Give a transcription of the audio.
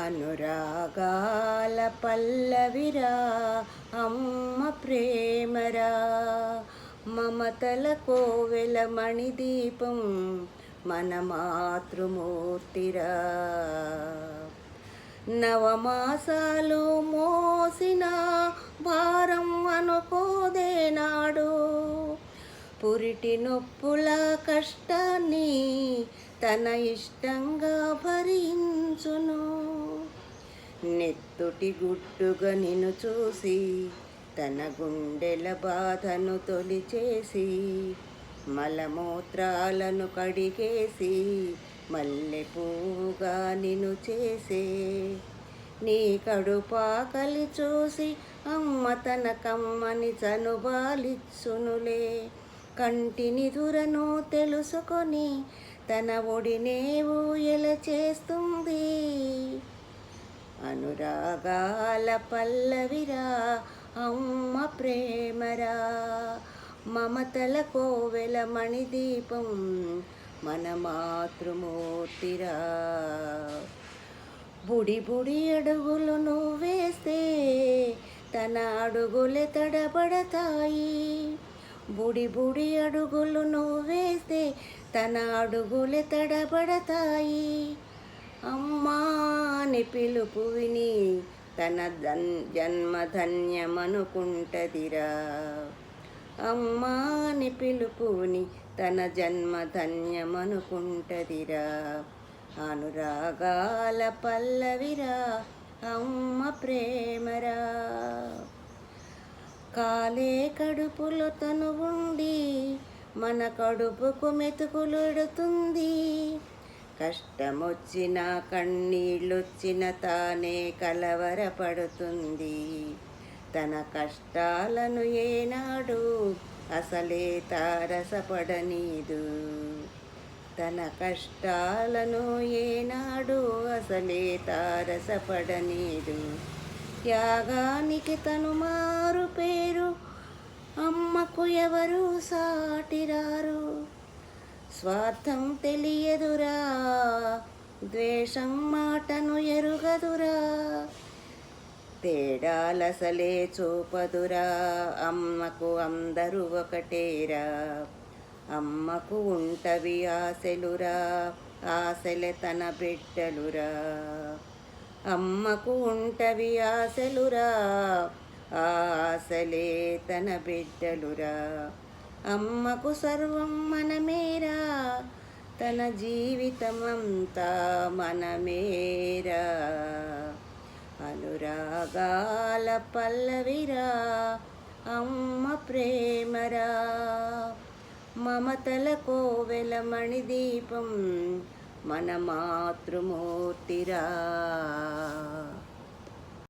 అనురాగాల పల్లవిరా అమ్మ ప్రేమరా, మమతల కోవెల మణిదీపం మన మాతృమూర్తిరా. నవమాసాలు మోసిన భారం అనుకోదేనాడు, పురిటి నొప్పుల కష్టాన్ని తన ఇష్టంగా భరించును. నెత్తుటి గుట్టుగా నిన్ను చూసి తన గుండెల బాధను తొలిచేసి, మలమూత్రాలను కడిగేసి మల్లెపూగా నిన్ను చేసే. నీ కడుపాకలి చూసి అమ్మ తన కమ్మని చనుబాలిచ్చునులే. కంటిని దురను తెలుసుకొని తన ఒడినే ఊయల చేస్తుంది. అనురాగాల పల్లవిరా అమ్మ ప్రేమరా, మమతల కోవెల మణిదీపం మన మాతృమూర్తిరా. బుడి బుడి అడుగులు నువ్వేస్తే తన అడుగులే తడబడతాయి. బుడి బుడి అడుగులు నువ్వేస్తే తన అడుగులే తడబడతాయి. అమ్మా అని పిలుపు విని తన జన్మ ధన్యమనుకుంటదిరా. అమ్మా అని పిలుపుని తన జన్మ ధన్యమనుకుంటదిరా. అనురాగాల పల్లవిరా అమ్మ ప్రేమరా. కాలే కడుపులో తను ఉండి మన కడుపుకు మెతుకులెడుతుంది. కష్టమొచ్చినా కన్నీళ్ళొచ్చిన తానే కలవరపడుతుంది. తన కష్టాలను ఏనాడు అసలే తారసపడనీదు. తన కష్టాలను ఏనాడు అసలే తారసపడనీదు. త్యాగానికి తను మారు పేరు, అమ్మకు ఎవరు సాటిరారు. స్వార్థం తెలియదురా, ద్వేషం మాటను ఎరుగదురా. తేడాలసలే చూపదురా, అమ్మకు అందరూ ఒకటేరా. అమ్మకు ఉంటవి ఆశలురా, ఆశలే తన బిడ్డలురా. అమ్మకు ఉంటవి ఆశలురా, ఆశలే తన బిడ్డలురా. అమ్మకు సర్వం మనమేరా, తన జీవితమంతా మనమేరా. అనురాగాల పల్లవిరా అమ్మ ప్రేమరా, మమతల కోవెల మణిదీపం మన మాతృమూర్తిరా.